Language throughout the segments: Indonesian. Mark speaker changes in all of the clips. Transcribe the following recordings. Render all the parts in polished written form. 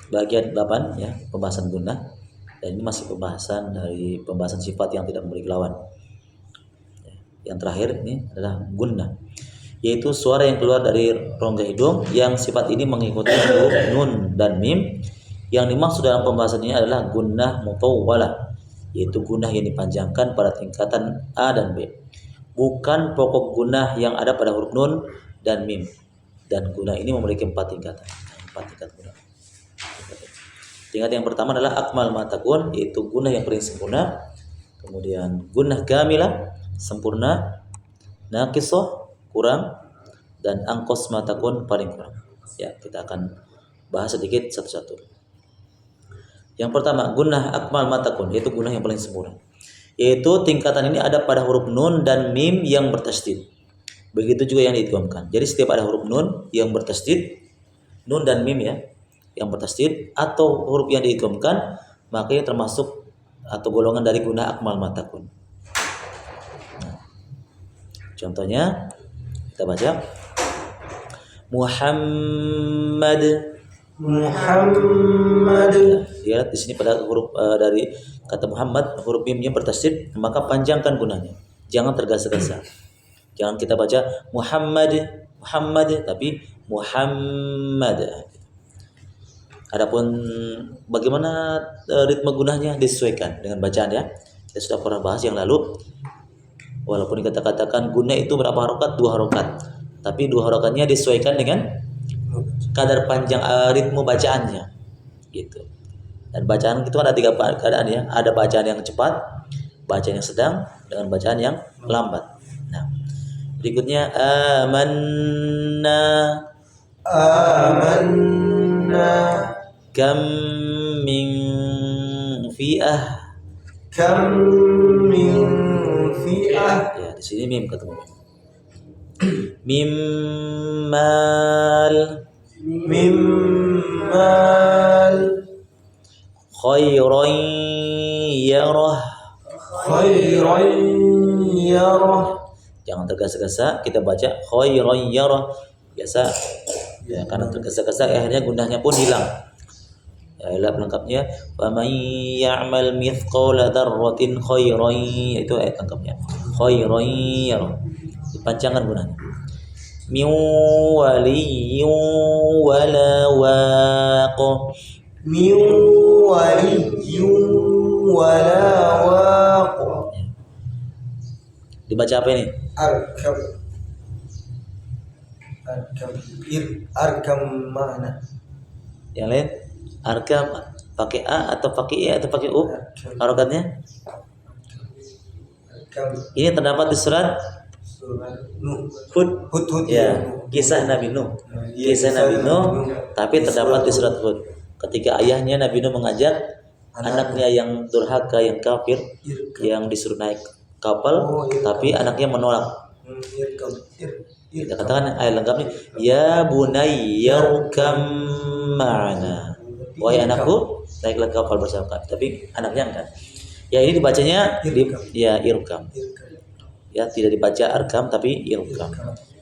Speaker 1: bagian 8 ya, pembahasan gunnah, dan ini masih pembahasan sifat yang tidak memiliki lawan. Yang terakhir ini adalah gunnah, yaitu suara yang keluar dari rongga hidung yang sifat ini mengikuti huruf nun dan mim. Yang dimaksud dalam pembahasan ini adalah gunnah mutawwalah, yaitu gunnah yang dipanjangkan pada tingkatan A dan B, bukan pokok gunnah yang ada pada huruf nun dan mim. Dan gunnah ini memiliki 4 tingkatan. 4 tingkat gunnah. Tingkat yang pertama adalah akmal ma takun, yaitu gunnah yang paling sempurna. Kemudian gunnah kamilah, sempurna. Naqisah, kurang. Dan angkos ma takun, paling kurang. Ya, kita akan bahas sedikit satu-satu. Yang pertama, gunnah akmal ma takun, yaitu gunnah yang paling sempurna. Yaitu tingkatan ini ada pada huruf nun dan mim yang bertasydid. Begitu juga yang diidghamkan. Jadi setiap ada huruf nun yang bertasydid, nun dan mim ya, yang bertasydid atau huruf yang diidghamkan, makanya termasuk atau golongan dari gunnah akmal ma takun. Nah, contohnya kita baca Muhammad. Ya, di sini pada huruf dari kata Muhammad, huruf mimnya bertasydid, maka panjangkan gunnahnya. Jangan tergesa-gesa. Jangan kita baca Muhammad, tapi Muhammad. Adapun bagaimana ritme gunnahnya disesuaikan dengan bacaan ya. Kita sudah pernah bahas yang lalu. Walaupun kita katakan gunnah itu berapa harokat? 2 harokat. Tapi 2 harokatnya disesuaikan dengan kadar panjang ritme bacaannya. Gitu. Dan bacaan itu ada 3 keadaan ya. Ada bacaan yang cepat, bacaan yang sedang, dengan bacaan yang lambat. Nah, berikutnya amanna kam min fi'ah. Ya, di sini mim ketemu. Mim mal khairan yarah. Jangan tergesa-gesa, kita baca khairan yarah biasa ya, karena tergesa-gesa akhirnya gunnahnya pun hilang. Ya, lengkapnya faman ya'mal mithqala dzarratin khairan, itu ayat lengkapnya. Khairan yarah. Dipanjangkan gunnahnya. Min waliyyin wala waq. Dibaca apa ini?
Speaker 2: Arkam mana?
Speaker 1: Yang lain? Arkam pakai A atau pakai E atau pakai U? Harokatnya? Ini terdapat di surat Hud. Ya, kisah Nabi Nuh. Kisah Nabi Nuh, tapi terdapat di surat Hud. Ketika ayahnya Nabi Nuh mengajak anaknya yang durhaka, yang kafir, yang disuruh naik kapal, tapi anaknya menolak. Kita katakan ayat lengkapnya, ya bunayya rukam ma'ana. Wahai anakku, naiklah kapal bersama kami. Tapi anaknya enggak. Ya, ini dibacanya irkam. Ya, tidak dibaca arkam tapi irkam.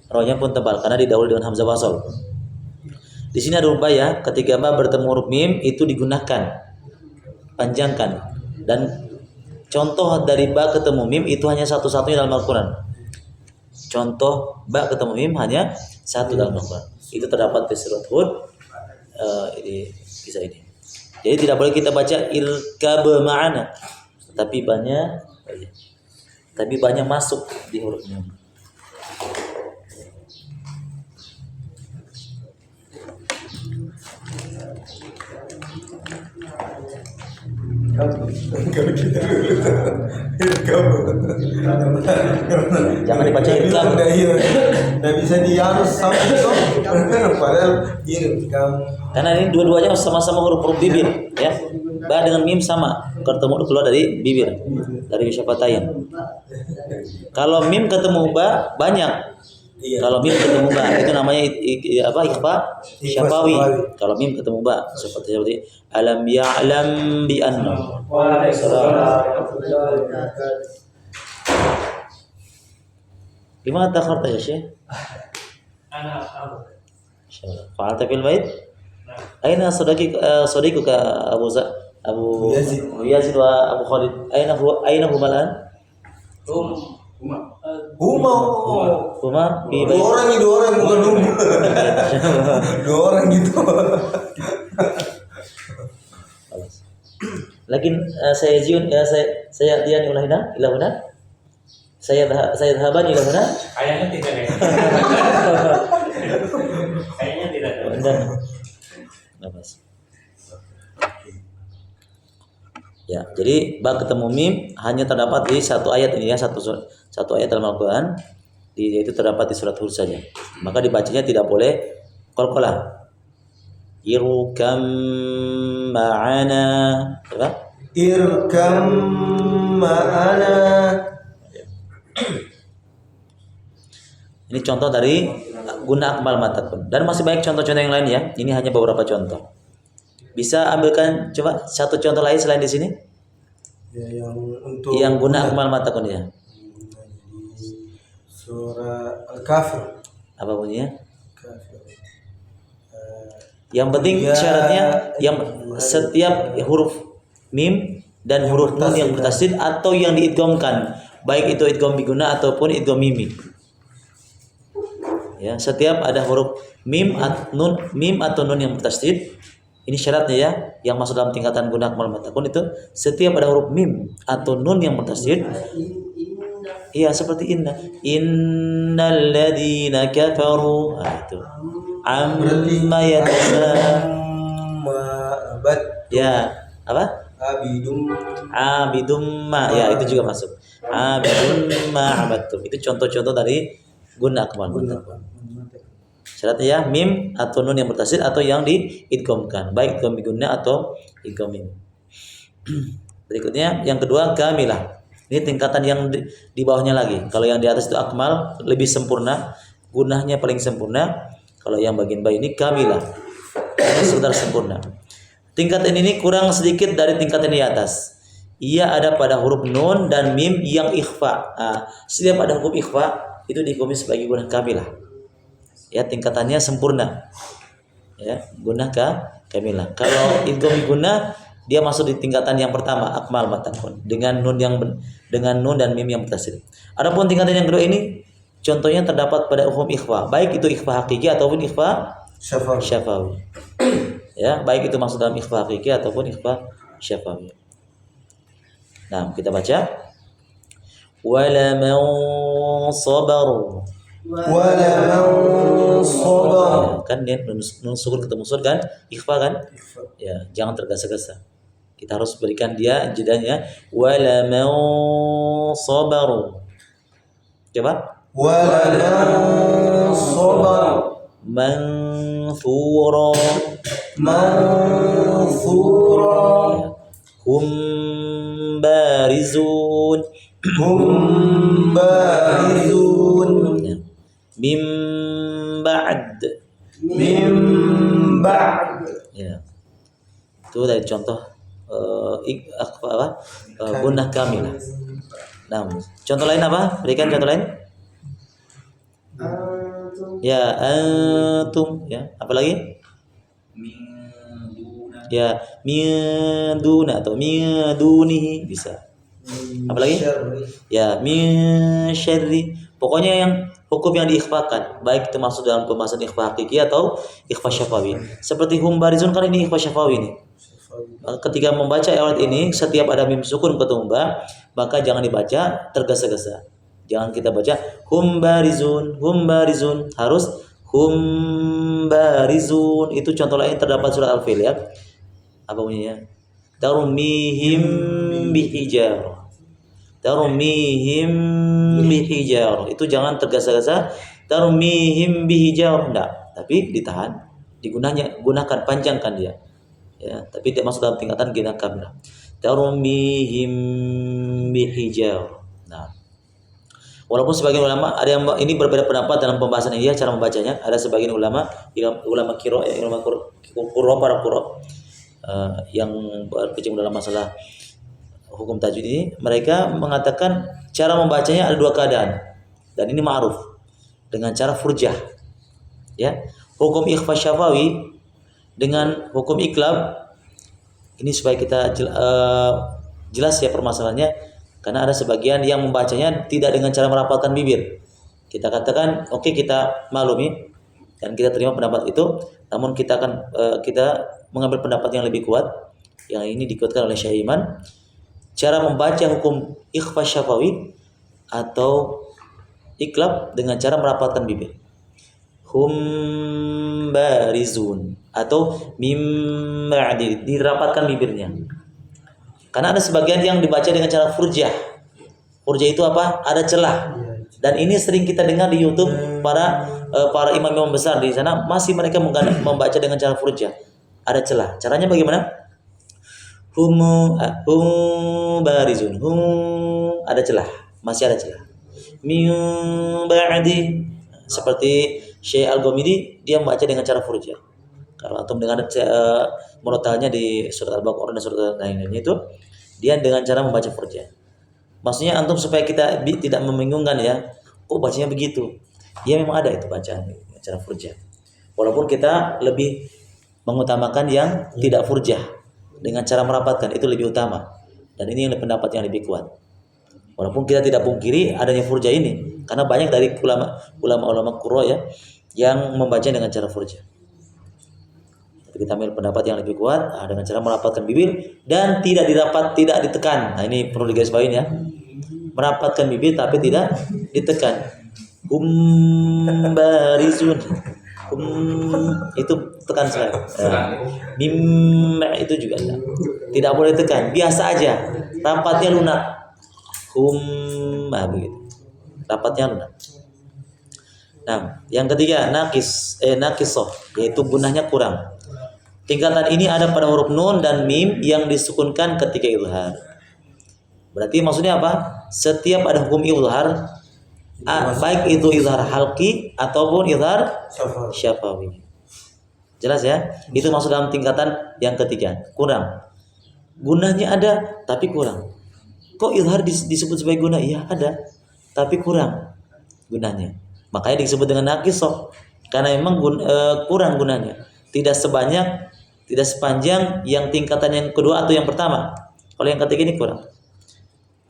Speaker 1: Rohnya pun tebal karena didahului dengan hamzah wasal. Di sini ada rubah ya, ketika ba bertemu huruf mim itu digunakan, panjangkan. Dan contoh dari ba ketemu mim itu hanya satu-satunya dalam Al-Quran. Contoh ba ketemu mim hanya satu dalam Al-Quran. Itu terdapat di surat Hud. Ini kisah ini. Jadi tidak boleh kita baca irkab ma'ana, tapi banyak masuk di huruf mim. Jangan dibaca irkam.
Speaker 2: Nggak bisa diharus sama itu. Padahal irkam.
Speaker 1: Karena ini dua-duanya sama-sama huruf bibir, ya. Ba dengan mim sama, ketemu keluar dari bibir, dari syafatain. Kalau mim ketemu ba banyak. Kalau mim ketemu ba itu namanya ikhfa syafawi. Kalau mim ketemu ba seperti alam ya'lam bi anna. Gimana takharta ya Syekh? Fa'alta fil bait? Aina sadiquka Abu
Speaker 2: Yazid.
Speaker 1: Yazid wa Abu Khalid. Aina huma al'an? Huma fi
Speaker 2: Dua orang bukan rumah. Dua orang gitu.
Speaker 1: Lakin saya jiun saya dian ila huna. Saya dhahaban ila huna.
Speaker 3: Kayaknya tidak ya. Kayaknya tidak.
Speaker 1: Dan nafas. Ya, jadi ba ketemu mim hanya terdapat di satu ayat ini ya, satu ayat dalam Al-Qur'an, yaitu terdapat di surat Hud saja. Maka dibacanya tidak boleh qalqalah. Irkam ma'ana. Apa?
Speaker 2: Irkam ma'ana.
Speaker 1: Ini contoh dari guna akmal matakun. Dan masih banyak contoh-contoh yang lain ya. Ini hanya beberapa contoh. Bisa ambilkan coba satu contoh lain selain di sini?
Speaker 2: Ya,
Speaker 1: yang guna akmal matakun ya.
Speaker 2: Surah Al-Kafir.
Speaker 1: Apa bunyinya?
Speaker 2: Kafir.
Speaker 1: Yang penting syaratnya yang setiap huruf mim dan huruf nun yang bertasydid atau yang diidghamkan, baik itu idgham biguna ataupun idgham mimi. Ya, setiap ada huruf mim atau nun yang bertasydid, ini syaratnya ya, yang masuk dalam tingkatan guna akmal matakun itu setiap ada huruf mim atau nun yang bertasydid. Iya, seperti innal ladzina kafaru. Itu amma ya, apa? Abidum ma. Ya, itu juga masuk. Abidum ma abattum. Itu contoh-contoh dari guna akmal matakun. Syaratnya ya mim atau nun yang bertasydid atau yang diidghamkan, baik idgham biguna atau idgham mim. Berikutnya yang kedua kamilah. Ini tingkatan yang di bawahnya lagi. Kalau yang di atas itu akmal, lebih sempurna, gunahnya paling sempurna. Kalau yang bagian bawah ini kamilah, ini sekedar sempurna. Tingkatan ini kurang sedikit dari tingkatan di atas. Ia ada pada huruf nun dan mim yang ikhfa. Setiap ada huruf ikhfa itu dihukumi sebagai gunah kamilah. Ya, tingkatannya sempurna. Ya, gunah kamilah. Kalau idgham guna dia masuk di tingkatan yang pertama akmal matakun dengan nun dan mim yang bertasydid. Adapun tingkatan yang kedua ini contohnya terdapat pada hukum ikhfa, baik itu ikhfa hakiki ataupun ikhfa syafawi. Ya, baik itu masuk dalam ikhfa hakiki ataupun ikhfa syafawi. Nah, kita baca wala man sabaru. Kan dia nun sukun ketemu sur kan, ikhfa kan? Ya, jangan tergesa-gesa. Kita harus berikan dia jedanya wala man sabaru. Coba.
Speaker 2: Wala man sabaru.
Speaker 1: Manthura. Hum barizun. Ya. Mim ba'd. Ya. Itu dari contoh gunah kamilah. Nah, contoh lain apa? Berikan contoh lain. Ya, antum ya. Apa lagi? Ya, min duna atau min dunihi bisa. Apa lagi? Ya, min syarri. Pokoknya yang hukum yang diikhfakan, baik itu masuk dalam pembahasan ikhfa hakiki atau ikhfa syafawi. Seperti hum barizun kan ini ikhfa syafawi ini. Ketika membaca ayat ini setiap ada mim sukun ketemu ba, maka jangan dibaca tergesa-gesa. Jangan kita baca hum barizun, harus hum barizun. Itu contoh lain terdapat surat Al-Fil ya. Apa bunyinya? Tarmihim bihijar. Itu jangan tergesa-gesa. Tarmihim bihijar, enggak, tapi ditahan, gunakan, panjangkan dia. Ya, tapi tidak masuk dalam tingkatan guna kamilah. Tarmihim bihijar. Nah, walaupun sebagian ulama ada yang ini berbeda pendapat dalam pembahasan ini ya, cara membacanya. Ada sebagian ulama qira, para qura yang berkecimpung dalam masalah hukum tajwid ini, mereka mengatakan cara membacanya ada dua keadaan. Dan ini ma'ruf dengan cara furjah. Ya, hukum ikhfa syafawi dengan hukum iklab ini supaya kita jelas ya permasalahannya, karena ada sebagian yang membacanya tidak dengan cara merapalkan bibir. Kita katakan oke, kita maklumi dan kita terima pendapat itu, namun kita akan kita mengambil pendapat yang lebih kuat, yang ini dikuatkan oleh Syekh Iman, cara membaca hukum ikhfa syafawi atau iklab dengan cara merapalkan bibir. Hum barizun atau mim ba'di, dirapatkan bibirnya. Karena ada sebagian yang dibaca dengan cara furjah. Furjah itu apa? Ada celah. Dan ini sering kita dengar di YouTube para imam-imam besar di sana masih mereka membaca dengan cara furjah. Ada celah. Caranya bagaimana? Hum barizun. Ada celah. Masih ada celah. Mim ba'di, seperti Syekh Al-Ghamidi dia membaca dengan cara furjah. Kalau antum dengar murotalnya di surat Al-Baqarah dan surat lainnya itu, dia dengan cara membaca furjah. Maksudnya antum supaya kita tidak membingungkan ya, kok bacanya begitu? Ya memang ada itu bacaan cara furjah. Walaupun kita lebih mengutamakan yang tidak furjah dengan cara merapatkan, itu lebih utama. Dan ini yang pendapat yang lebih kuat. Walaupun kita tidak pungkiri adanya furjah ini, karena banyak dari ulama qurra ya yang membaca dengan cara furjah. Tapi kita ambil pendapat yang lebih kuat dengan cara merapatkan bibir dan tidak ditekan. Nah ini perlu digarisbawahi ya. Merapatkan bibir tapi tidak ditekan. Barizun. Itu tekan sekali. Mim itu juga tidak boleh tekan, biasa aja. Rapatnya lunak. Begitu. Rapatnya lunak. Nah, yang ketiga naqisoh, yaitu gunahnya kurang. Tingkatan ini ada pada huruf nun dan mim yang disukunkan ketika izhar. Berarti maksudnya apa? Setiap ada hukum izhar, baik itu izhar halqi ataupun izhar syafawi. Jelas ya? Itu maksud dalam tingkatan yang ketiga, kurang. Gunahnya ada tapi kurang. Kok izhar disebut sebagai gunah? Iya ada, tapi kurang gunanya. Makanya disebut dengan naqisoh, karena memang kurang gunanya. Tidak sepanjang yang tingkatan yang kedua atau yang pertama. Kalau yang ketiga ini kurang.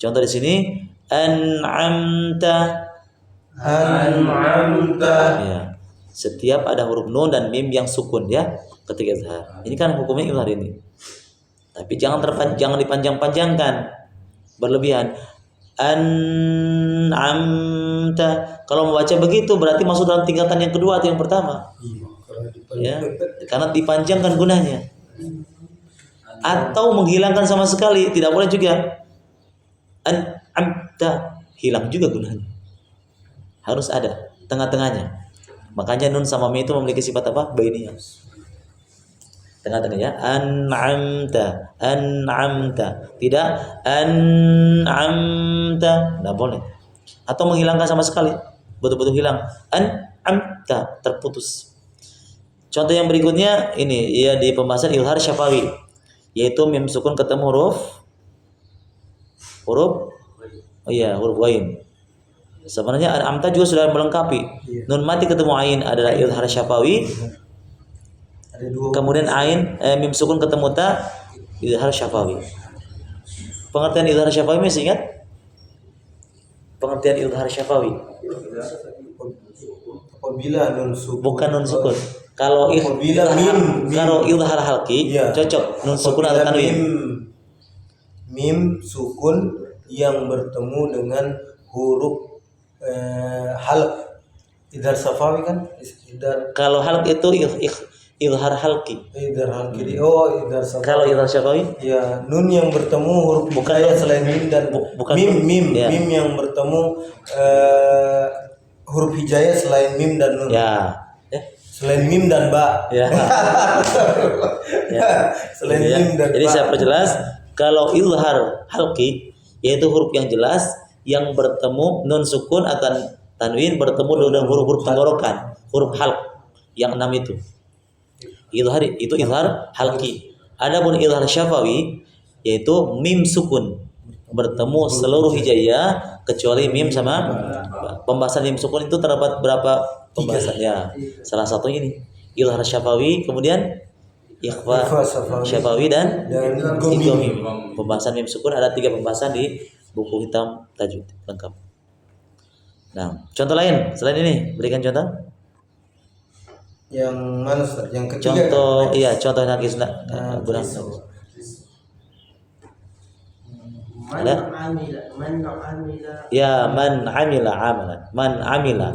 Speaker 1: Contoh di sini an'amta. Ya. Setiap ada huruf nun dan mim yang sukun ya ketika izhar. Ini kan hukumnya izhar ini. Tapi jangan dipanjang-panjangkan berlebihan. An'amta. Kalau membaca begitu berarti masuk dalam tingkatan yang kedua atau yang pertama. Ya, karena dipanjangkan gunanya. Atau menghilangkan sama sekali, tidak boleh juga. An'amta, hilang juga gunanya. Harus ada tengah-tengahnya. Makanya nun sama mim itu memiliki sifat apa? Bainiyah. Tengah-tengahnya an'amta. Tidak an'amta, tidak boleh. Atau menghilangkan sama sekali, betul-betul hilang. An'amta, terputus. Contoh yang berikutnya ini ya di pembahasan izhar syafawi, yaitu mim sukun ketemu huruf ghain. Sebenarnya an'amta juga sudah melengkapi. Nun mati ketemu ain adalah izhar syafawi. Kemudian ain mim sukun ketemu ta, izhar syafawi. Pengertian izhar syafawi masih ingat? Pengertian izhar syafawi.
Speaker 2: Apabila nun sukun.
Speaker 1: Bukan nun sukun. Kalau izhar halqi cocok nun sukun atau tanwin.
Speaker 2: Mim sukun yang bertemu dengan huruf halq. Izhar syafawi kan?
Speaker 1: Kalau halq itu izhar halqi.
Speaker 2: Izhar halqi. Izhar syafawi.
Speaker 1: Kalau izhar syafawi?
Speaker 2: Ya, nun yang bertemu huruf hijaiyah selain mim dan mim yang bertemu huruf hijaiyah selain mim dan nun.
Speaker 1: Ya.
Speaker 2: Selain mim dan ba.
Speaker 1: Ya.
Speaker 2: Selain mim dan ba.
Speaker 1: Jadi saya perjelas, kalau izhar halqi yaitu huruf yang jelas yang bertemu nun sukun akan tanwin bertemu dengan huruf-huruf tenggorokan, huruf halq yang 6 itu. Itu izhar halqi. Adapun izhar syafawi yaitu mim sukun bertemu seluruh hijaiyah kecuali mim sama ba. Pembahasan mim sukun itu terdapat berapa pembahasannya? Salah satunya ini izhar syafawi, kemudian ikhfa
Speaker 2: Ikhfa Safawi.
Speaker 1: syafawi dan
Speaker 2: Idgham
Speaker 1: idgham
Speaker 2: mim.
Speaker 1: mim. Pembahasan mim sukun ada 3 pembahasan di buku hitam tajwid lengkap. Nah, contoh lain selain ini, berikan contoh.
Speaker 2: Yang mana Ustaz? Yang ketiga.
Speaker 1: Contoh iya, contoh nakis guna. Ada? Ya, man amila amalan. Man amila.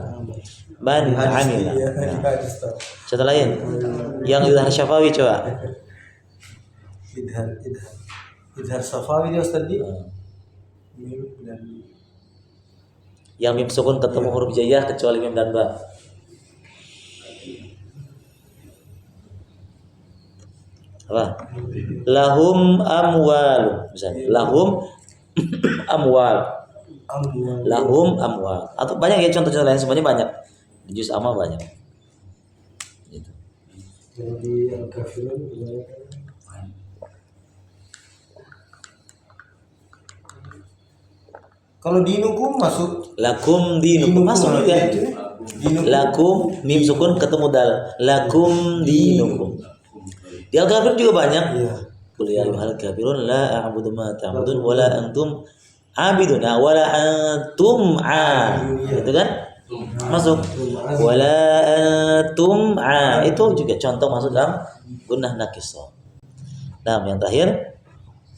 Speaker 1: Man amila.
Speaker 2: Iya,
Speaker 1: Nah,
Speaker 2: hadis, Ustaz.
Speaker 1: contoh lain. Yang idhar syafawi coba.
Speaker 2: Idhar Safawi dia Ustaz di. Mim dan
Speaker 1: Yang mim sukun ketemu huruf jaiyah kecuali mim dan ba. Apa? Lahum amwal. Misalnya, lahum amwal.
Speaker 2: amwal.
Speaker 1: Lahum amwal. Atau banyak ya contoh-contoh lain, semuanya banyak. Di juz amma banyak. Gitu.
Speaker 2: Jadi al-kafirun kalau dinukum masuk
Speaker 1: Lakum dinukum masuk juga. Lakum mim sukun ketemu dal. Lakum dinukum. Di Al-Kafirun juga banyak.
Speaker 2: Iya.
Speaker 1: Qul ya ayyuhal kafirun la a'budu ma ta'budun wa la antum abidun wa la antum itu kan? Masuk. Wa la antum itu juga contoh masuk dalam gunnah nakisah. Nah, yang terakhir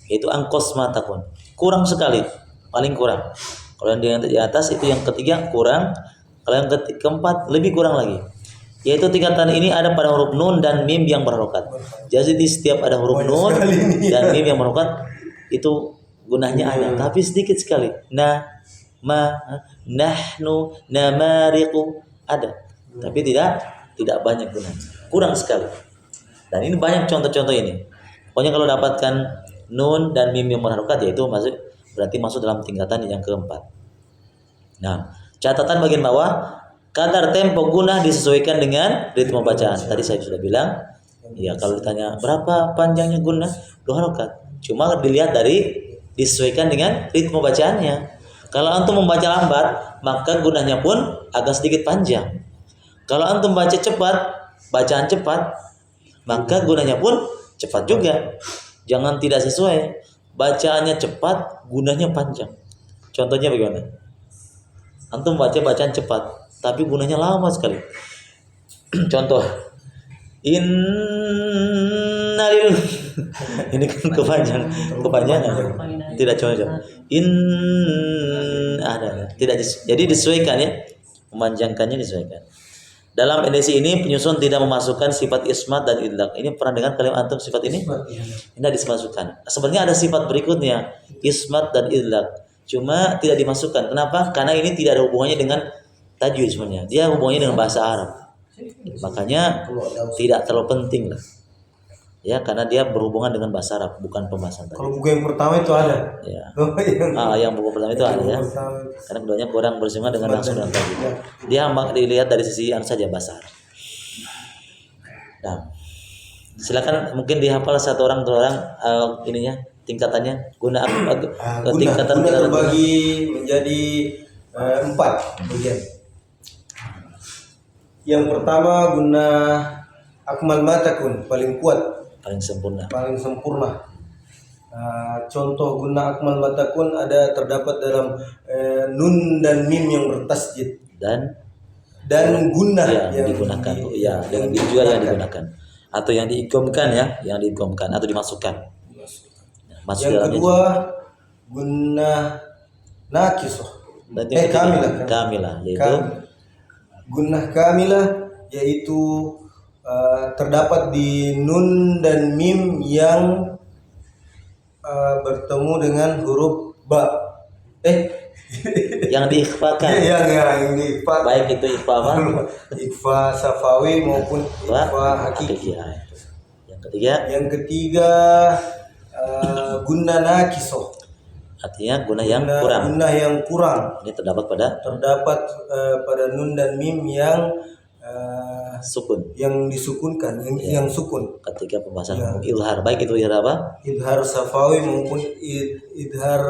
Speaker 1: yaitu angkos matakun. Kurang sekali, paling kurang. Kalau yang di atas itu yang ketiga kurang, kalau yang keempat lebih kurang lagi. Yaitu tingkatan ini ada pada huruf nun dan mim yang berharokat. Jadi di setiap ada huruf nun dan mim yang berharokat itu gunanya ada, tapi sedikit sekali. Na, ma, nahnu, namariqu ada, tapi tidak banyak gunanya. Kurang sekali. Dan ini banyak contoh-contoh ini. Pokoknya kalau dapatkan nun dan mim yang berharokat yaitu berarti masuk dalam tingkatan yang keempat. Nah, catatan bagian bawah. Kadar tempo gunnah disesuaikan dengan ritme bacaan. Tadi saya sudah bilang, ya kalau ditanya berapa panjangnya gunnah, 2 harokat. Cuma dilihat dari disesuaikan dengan ritme bacaannya. Kalau antum membaca lambat, maka gunnahnya pun agak sedikit panjang. Kalau antum baca cepat, bacaan cepat, maka gunnahnya pun cepat juga. Jangan tidak sesuai. Bacaannya cepat, gunnahnya panjang. Contohnya bagaimana? Antum baca bacaan cepat, tapi gunanya lama sekali. Contoh, innalil ini kan kepanjangan. Tidak cocok. Tidak jadi disesuaikan ya. Memanjangkannya disesuaikan. Dalam edisi ini penyusun tidak memasukkan sifat ismat dan idlaq. Ini pernah dengar kalimat antum sifat ini? Ini dimasukkan. Sebenarnya ada sifat berikutnya, ismat dan idlaq. Cuma tidak dimasukkan. Kenapa? Karena ini tidak ada hubungannya dengan tajwid sebenarnya. Dia hubungannya dengan bahasa Arab. Makanya tidak terlalu penting lah. Ya, karena dia berhubungan dengan bahasa Arab, bukan pembahasan tadi.
Speaker 2: Kalau buku yang pertama itu ada.
Speaker 1: Ya. Yang buku pertama itu ada ya. Karena keduanya kurang bersinggungan dengan langsung dengan tajwid. Dia dilihat dari sisi saja bahasa Arab. Nah, silakan mungkin dihafal satu orang dua orang ininya tingkatannya guna tingkatan
Speaker 2: terbagi menjadi 4 bagian. Yang pertama guna akmal matakun, paling kuat,
Speaker 1: paling sempurna.
Speaker 2: Contoh guna akmal matakun terdapat dalam nun dan mim yang bertasjid dan guna
Speaker 1: yang digunakan. Yang digunakan atau yang diigomkan ya, yang diigomkan atau dimasukkan. Masuk
Speaker 2: yang kedua guna nakisah. Kamilah yaitu gunnah kamilah yaitu terdapat di nun dan mim yang bertemu dengan huruf ba.
Speaker 1: Yang diikhfakan.
Speaker 2: yang diikhfa.
Speaker 1: Baik itu ikhfa apa?
Speaker 2: Ikhfa safawi maupun ikhfa hakiki. Yang ketiga gunnah nakisah.
Speaker 1: Artinya guna yang kurang.
Speaker 2: Guna yang kurang.
Speaker 1: Ini terdapat pada
Speaker 2: nun dan mim yang
Speaker 1: sukun.
Speaker 2: Yang disukunkan, yang sukun.
Speaker 1: Ketika pembahasan izhar, baik itu izhar apa?
Speaker 2: Izhar safawi maupun izhar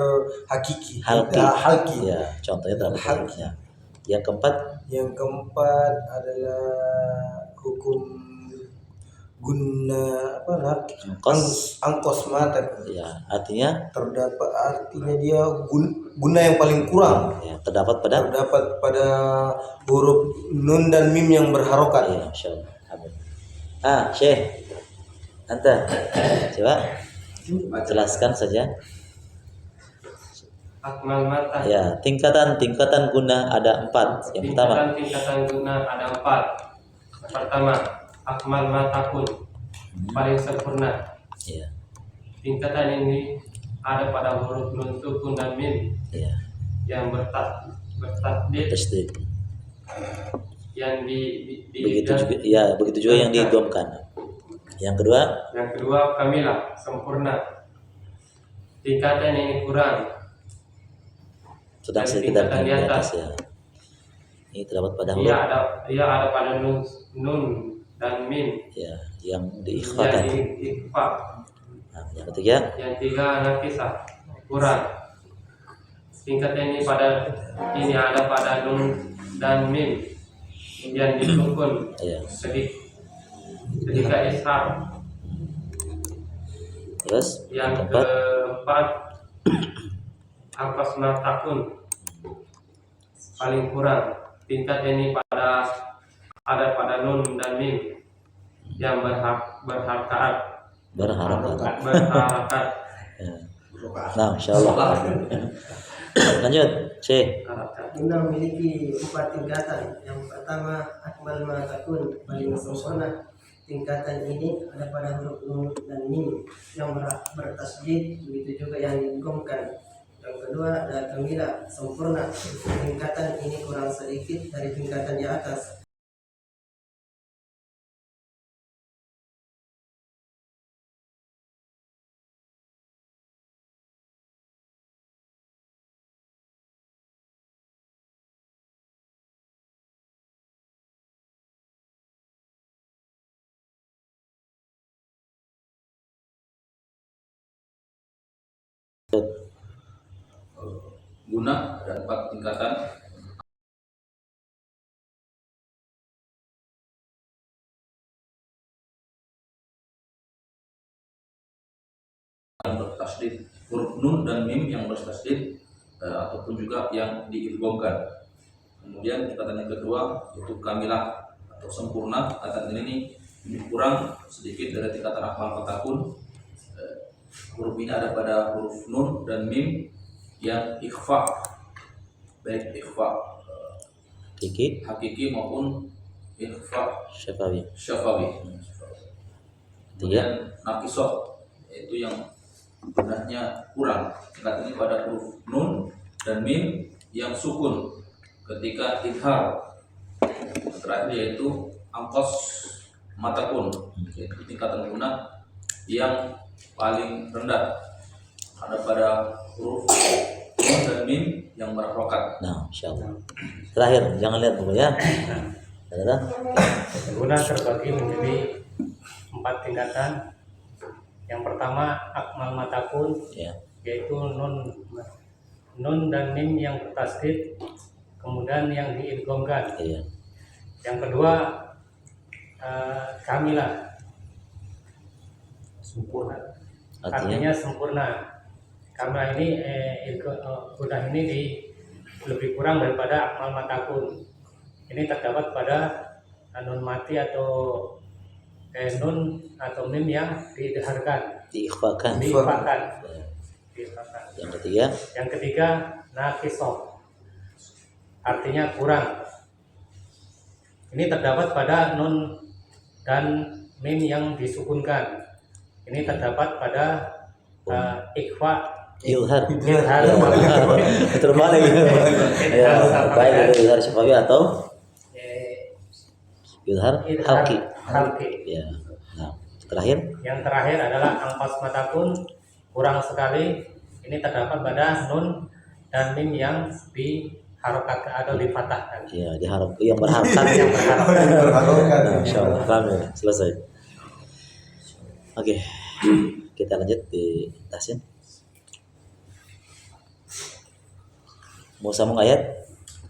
Speaker 2: hakiki. Halki.
Speaker 1: Ya, contohnya terdapat halkinya. Yang keempat
Speaker 2: adalah hukum Guna apa
Speaker 1: Angkos.
Speaker 2: angkos mata.
Speaker 1: Ya, artinya
Speaker 2: Terdapat artinya dia guna yang paling kurang.
Speaker 1: ya, terdapat pada
Speaker 2: Terdapat huruf nun dan mim yang berharokat.
Speaker 1: ya, insyaallah. Amin. Syekh. Anta. Coba jelaskan saja.
Speaker 3: Akmal mata.
Speaker 1: Ya, tingkatan guna ada 4. Yang pertama,
Speaker 3: Tingkatan guna ada 4. Yang pertama, akmal matakun, paling sempurna.
Speaker 1: ya,
Speaker 3: Tingkatan ini ada pada huruf nun, sukun dan mim
Speaker 1: ya,
Speaker 3: yang bertasdid,
Speaker 1: tasdid.
Speaker 3: yang
Speaker 1: Begitu juga, ya, begitu juga yang diidghamkan. Yang kedua,
Speaker 3: kamilah, sempurna. Tingkatan ini kurang,
Speaker 1: sedang
Speaker 3: dari
Speaker 1: kita
Speaker 3: tingkatan
Speaker 1: di
Speaker 3: di
Speaker 1: atas
Speaker 3: atas.
Speaker 1: ya. Ini terdapat pada
Speaker 3: Ia
Speaker 1: huruf
Speaker 3: ada pada nun dan mim
Speaker 1: ya yang
Speaker 3: yang
Speaker 1: diikhfakan.
Speaker 3: diikhfa.
Speaker 1: Nah, yang ketiga,
Speaker 3: Yang tiga nakisah, kurang. Tingkatan ini ada pada nun dan mim yang disukun
Speaker 1: ya.
Speaker 3: ketika ishar.
Speaker 1: Terus yang
Speaker 3: Yang
Speaker 1: keempat,
Speaker 3: keempat, angkas matakun, paling kurang. Tingkat ini ada pada nun dan mim yang berharakat.
Speaker 1: Ya. Nah, insyaallah. Lanjut, Syekh.
Speaker 4: Guna memiliki 4 tingkatan. Yang pertama, akmal ma takun, paling sempurna. Tingkatan ini ada pada huruf nun dan mim yang bertasdid, begitu juga yang diidghamkan. Yang kedua ada kamilah, sempurna. Tingkatan ini kurang sedikit dari tingkatan di atas.
Speaker 5: Guna ada 4 tingkatan. Yang bertasdid, huruf nun dan mim yang bertasdid ataupun juga yang diidghamkan. Kemudian tingkatan yang kedua yaitu kamilah atau sempurna. Tingkatan ini kurang sedikit dari tingkatan akmal matakun. Huruf ini ada pada huruf nun dan mim yang ikhfa, baik ikhfa hakiki maupun ikhfa
Speaker 1: Syafawi.
Speaker 5: syafawi. Kemudian nakisah, yaitu yang gunanya kurang. Tingkat ini pada huruf nun dan mim yang sukun ketika idhar. Terakhir yaitu angkos matakun, yaitu tingkatan guna yang paling rendah, ada pada huruf nun dan mim yang berharokat.
Speaker 1: Nah, insyaallah. Terakhir, jangan lihat buku ya. Ada?
Speaker 3: Guna terbagi menjadi 4 tingkatan. Yang pertama, akmal matakun,
Speaker 1: Ya.
Speaker 3: yaitu nun dan mim yang bertasdid, kemudian yang diidghamkan.
Speaker 1: Iya.
Speaker 3: Yang kedua, kamilah, sempurna. Artinya sempurna. Kamilah ini guna ini lebih kurang daripada akmal matakun. Ini terdapat pada nun mati atau nun atau mim yang diidharkan,
Speaker 1: Diikhfakan.
Speaker 3: diikhfakan.
Speaker 1: Yang ketiga,
Speaker 3: Yang ketiga, nakisah, artinya kurang. Ini terdapat pada nun dan mim yang disukunkan. Ini terdapat pada ikhfa,
Speaker 1: ilhar.
Speaker 3: ilhar,
Speaker 1: Terbalik. Ya, baik itu ilhar syafawi atau ilhar halki. Ya. Nah, terakhir,
Speaker 3: Yang terakhir adalah angkos matakun, kurang sekali. Ini terdapat pada nun dan mim yang diharokatkan atau difatahkan.
Speaker 1: ya diharap yang berharap
Speaker 3: Yang berharokkan.
Speaker 1: Nah, insyaallah. Alhamdulillah, selesai. Oke. Kita lanjut di tasin. Mau sambung ayat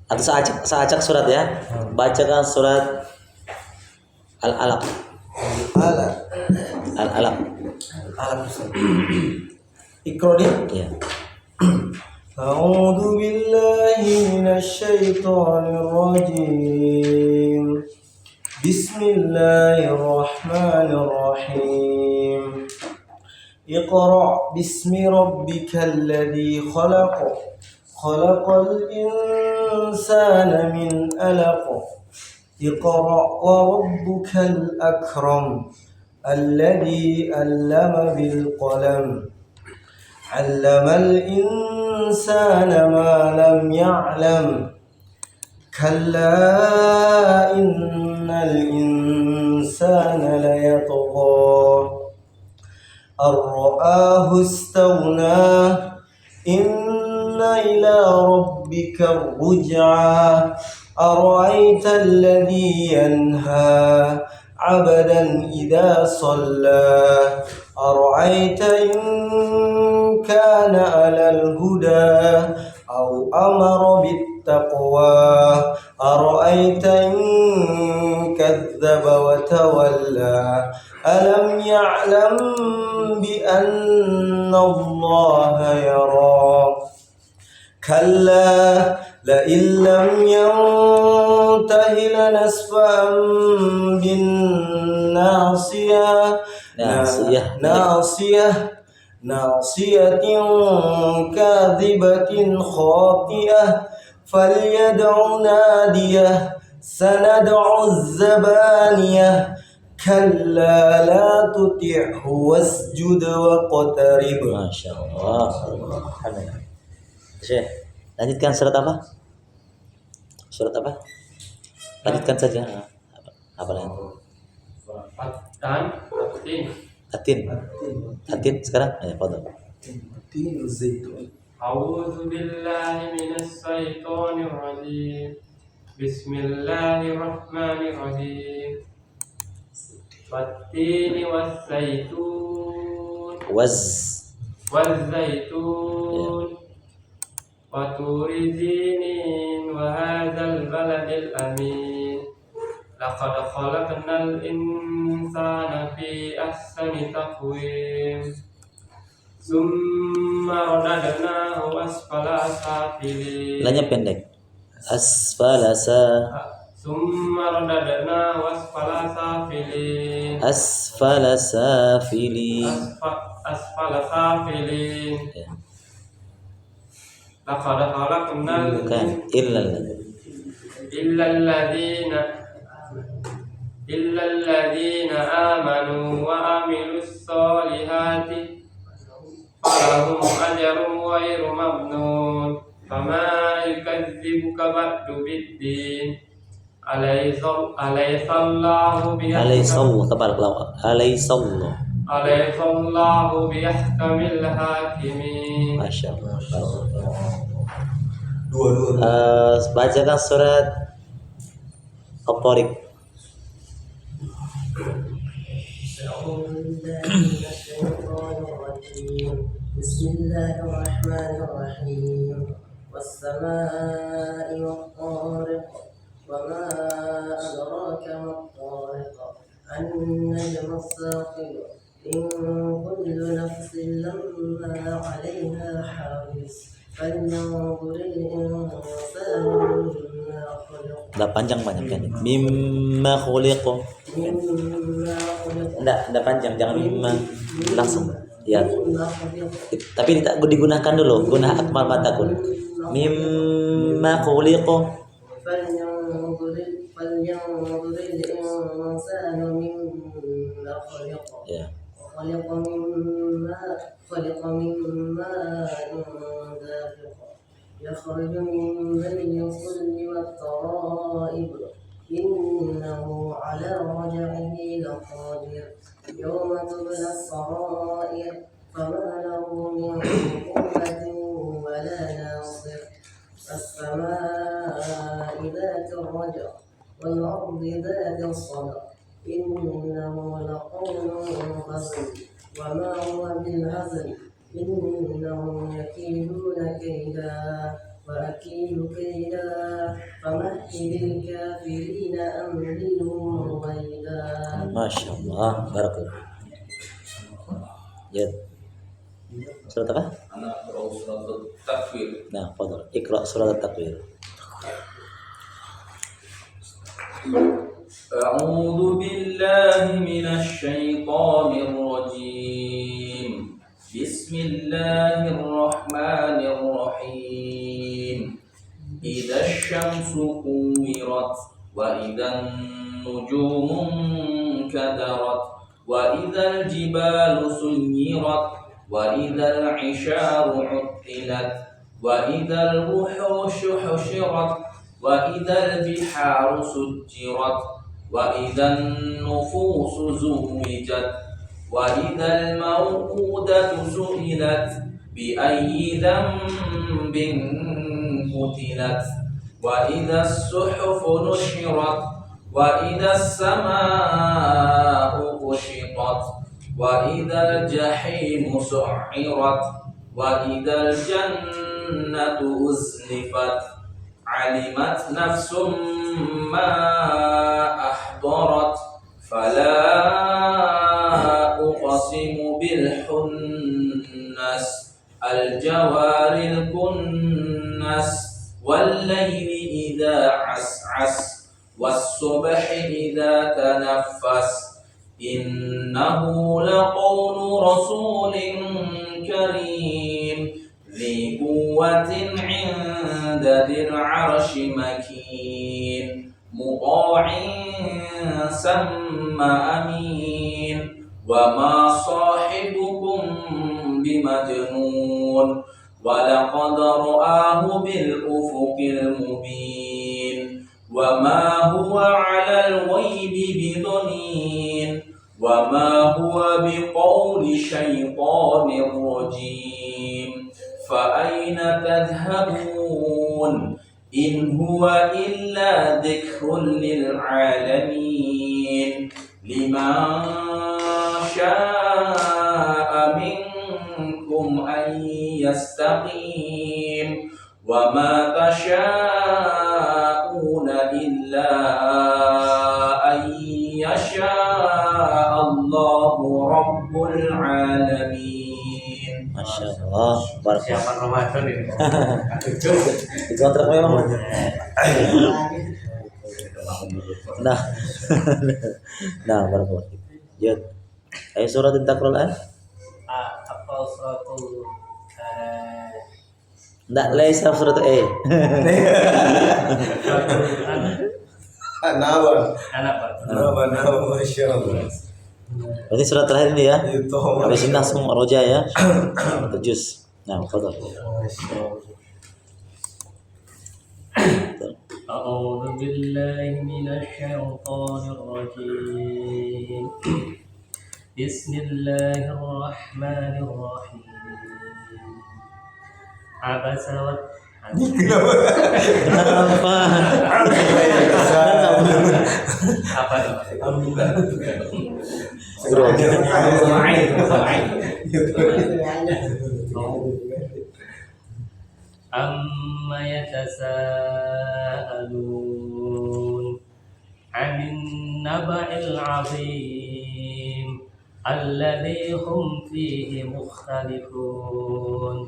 Speaker 1: atau seacak surat ya. Bacakan surat Al-Alaq.
Speaker 2: Ala.
Speaker 1: Al-alam.
Speaker 2: Alam. Ikra dia.
Speaker 1: Ya.
Speaker 2: أعوذ بالله من الشيطان الرجيم بسم الله الرحمن الرحيم اقرأ باسم ربك الذي خلق خلق الإنسان من علق اقرأ وربك الأكرم الذي علم بالقلم علم الإنسان ما لم يعلم كلا إن الإنسان ليطغى أن رآه استغنى إن إلى ربك الرجعى أرأيت الذي ينهى عبدا إذا صلى أرأيت إن كان على الهدى أو أمر بالتقوى أرأيت إن كذب وتولى ألم يعلم بأن الله يرى كلا لئن لم ينته لنسفعا بالناصية ناصية كاذبة خاطئة فليدع ناديه سندع الزبانية كلا لا تطعه واسجد واقترب.
Speaker 1: Masya Allah. Alhamdulillah. Syekh, lanjutkan surat apa? Surat apa? Lanjutkan saja. Apa lagi?
Speaker 3: Dan Atin.
Speaker 1: Atin sekarang? Ya, fadhal.
Speaker 2: Tin zaitun.
Speaker 3: A'udzu billahi minasy syaithanir rajim. Bismillahirrahmanirrahim. Wattini waszaitun. Wazzaitun. Wa turi zinin wa hadzal baladil amin. Laqad khalaqnal insana fi ahsani taqwim. Summa radadnahu asfala safilin.
Speaker 1: Lanya pendek.
Speaker 3: Summa radadnahu asfala safilin.
Speaker 1: Asfala safilin.
Speaker 3: Asfala safilin.
Speaker 1: Ya.
Speaker 3: Laqad khalaqnal
Speaker 1: Bukan
Speaker 3: إلا الذين آمنوا وعملوا الصالحات فلهم أجر غير ممنون فما يكذبك بعد بالدين أليس الله بأحكم الحاكمين.
Speaker 1: Masya Allah.
Speaker 2: Dua.
Speaker 1: Bacakan surat At-Tariq.
Speaker 4: بسم الله الرحمن الرحيم والسماء والطارق وما أدراك ما الطارق النجم الثاقب إن كل نفس لما عليها حافظ فلينظر الإنسان مما خلق.
Speaker 1: Udah panjang pendek. Mimma khuliqa. Enggak panjang, jangan mimma langsung. Ya. Tapi tidak digunakan dulu, guna akmal matakun. Mimma khuliqa. Ya.
Speaker 4: خلق من ماء دافق يخرج من بين الصلب والترائب إنه على رجعه لقادر يوم تبلى السرائر فما له من قوة ولا ناصر السماء ذات الرجع والأرض ذات الصدع إنه لقول فصل وما هو بالهزل إنهم يكيدون كيدا وأكيد كيدا فمهل الكافرين أمهلهم رويدا.
Speaker 1: Masya Allah, barakallah. Ya. Surat apa?
Speaker 5: Anak berau surat takwir.
Speaker 1: Nah, fadhal. Iqra surat at-takwir.
Speaker 5: أعوذ بالله من الشيطان الرجيم. بسم الله الرحمن الرحيم. إذا الشمس كورت وإذا النجوم انكدرت وإذا الجبال سيرت وإذا العشار عطلت وإذا الوحوش حشرت وإذا البحار سجرت وإذا النفوس زوجت وإذا الموءودة سئلت بأي ذنب قتلت وإذا الصحف نشرت وإذا السماء كشطت وإذا الجحيم سعرت وإذا الجنة أزلفت علمت نفس ما أحضرت فلا أقسم بالخنس الجوار الكنس والليل إذا عسعس والصبح إذا تنفس إنه لقول رسول كريم ذي قوة عند ذي العرش مكين مطاع ثم أمين وما صاحبكم بمجنون ولقد رآه بالأفق المبين وما هو على الغيب بضنين وما هو بقول شيطان رجيم فأين تذهبون إن هو إلا ذكر للعالمين لمن شاء منكم أن يستقيم وما تشاءون إلا أن يشاء الله رب العالمين.
Speaker 1: Masya Allah, barakallah.
Speaker 3: Siapa Ramadan ini?
Speaker 1: Dikontrak memang. Nah, nah, barakallah. Ya, ayo surat At-Takwir.
Speaker 3: Apa suratul
Speaker 1: Enggak, laisa surat
Speaker 2: Nawa,
Speaker 3: anak Pak?
Speaker 2: nawa, masya Allah.
Speaker 1: Berarti surat terakhir ini ya.
Speaker 2: Itu
Speaker 1: Habis ini langsung roja ya. Juz. Nah, fadhal.
Speaker 2: masya Allah.
Speaker 3: أعوذ بالله من الشيطان الرجيم بسم الله الرحمن الرحيم عبس
Speaker 1: Kenapa?
Speaker 3: apa أما يتساءلون عن النبأ العظيم الذي هم فيه مختلفون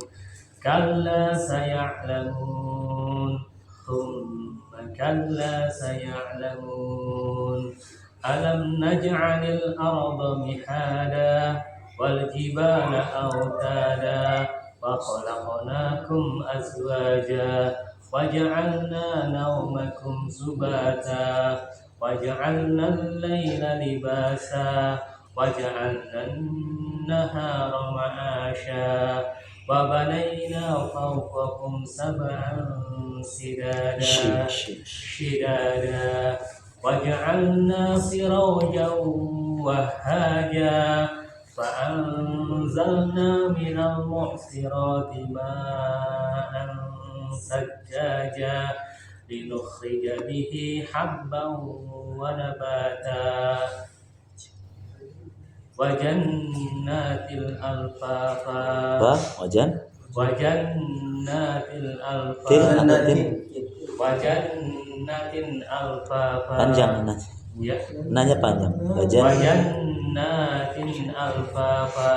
Speaker 3: كلا سيعلمون ثم كلا سيعلمون ألم نجعل الأرض مهادا والجبال أوتادا وخلقناكم أزواجا وجعلنا نومكم سباتا وجعلنا الليل لباسا وجعلنا النهار معاشا وبنينا فوقكم سبعا شدادا وجعلنا سراجا وهاجا فأنزلنا من المعصرات ماء ثجاجا لنخرج به حبا ونباتا وجنات ألفافا
Speaker 1: Wajan?
Speaker 3: Wajannatil
Speaker 1: Til
Speaker 3: alfa
Speaker 1: atau tin?
Speaker 3: Wajannatin alfafa.
Speaker 1: Panjang nah.
Speaker 3: Ya.
Speaker 1: Nanya panjang.
Speaker 3: Wajannatin alfafa.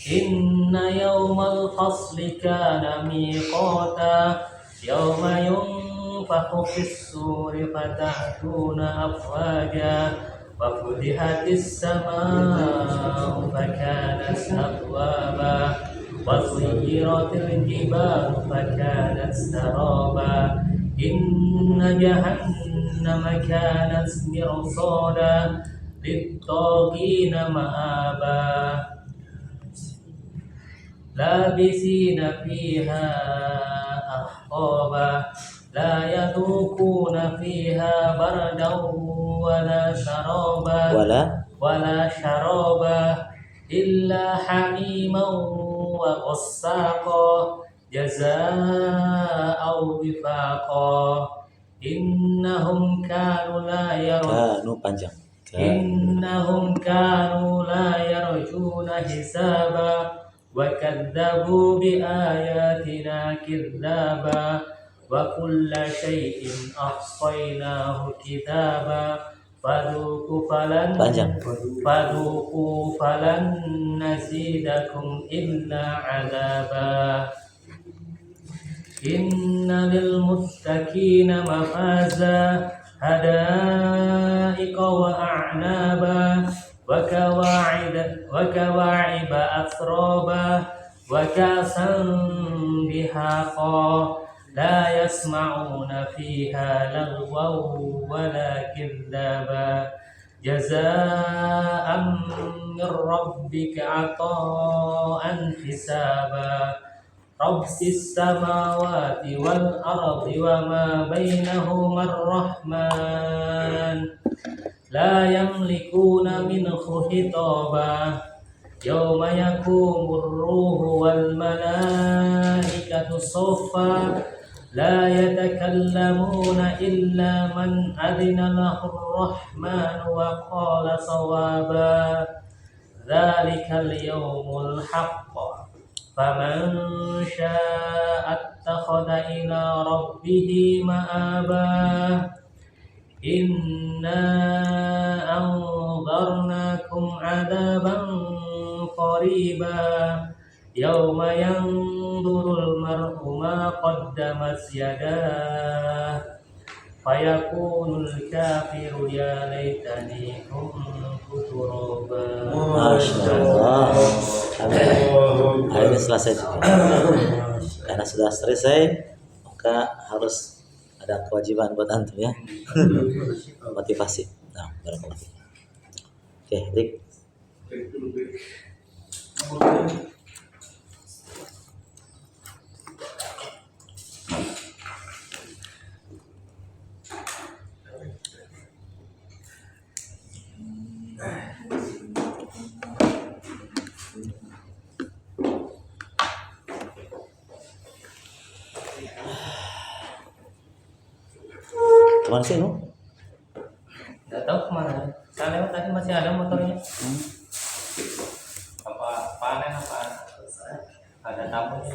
Speaker 3: Inna yawmal fasli kana miqata yawma yunfakhu fis-suri fata'tuna afwaja wa futihatis samaa'u fakanat abwaba wa suyyiratil jibalu fakanat saraba inna jahannama kanat mirsada lit-taghina ma'aba labisina fiha ahqaba la yadukuna fiha bardan wala syaraba illa hamiman wa qassaqa jazaa'u wifaqa innahum kanu la
Speaker 1: panjang.
Speaker 3: innahum kanu la yarjuna hisaba wa kadzabu bi ayatina kidzaba wa kulla syai'in ahsaynahu kitaba faduku falan nazidakum illa azaba inna lil muttaqina mafaza hadaiqa wa a'naba wa kawa'iba athroba wa kasan bihaqa la yasma'una fiha lagwaw wa la kidzaba jazaa'an min rabbika 'ata'an hisaba rabbis samawati wal ardi wa ma bainahuma ar-rahman la yamlikuna minhu hitaba yawma yakumur ruhu wal malaikatu saffa la yatakallamuna illa man adina lahu ar-rahman wa qala sawaba dzalikal yawmul haqq faman syaa'a attakhadha ila rabbih ma'aba inna anzarnakum 'adaban qariba yawma yanzurul mar'u ma qaddamat yadah fayakunul kafiru ya laitani kuntu turaba.
Speaker 1: Masya Allah. Akhirnya selesai juga. Karena sudah selesai, maka harus ada kewajiban buat antum ya. Motivasi. Nah, barakallahu. Oke, Rik. Kemana sih lu?
Speaker 3: Nggak tahu kemana. Saya lewat tadi masih ada motornya. Apa panen apa? Ada tamunya.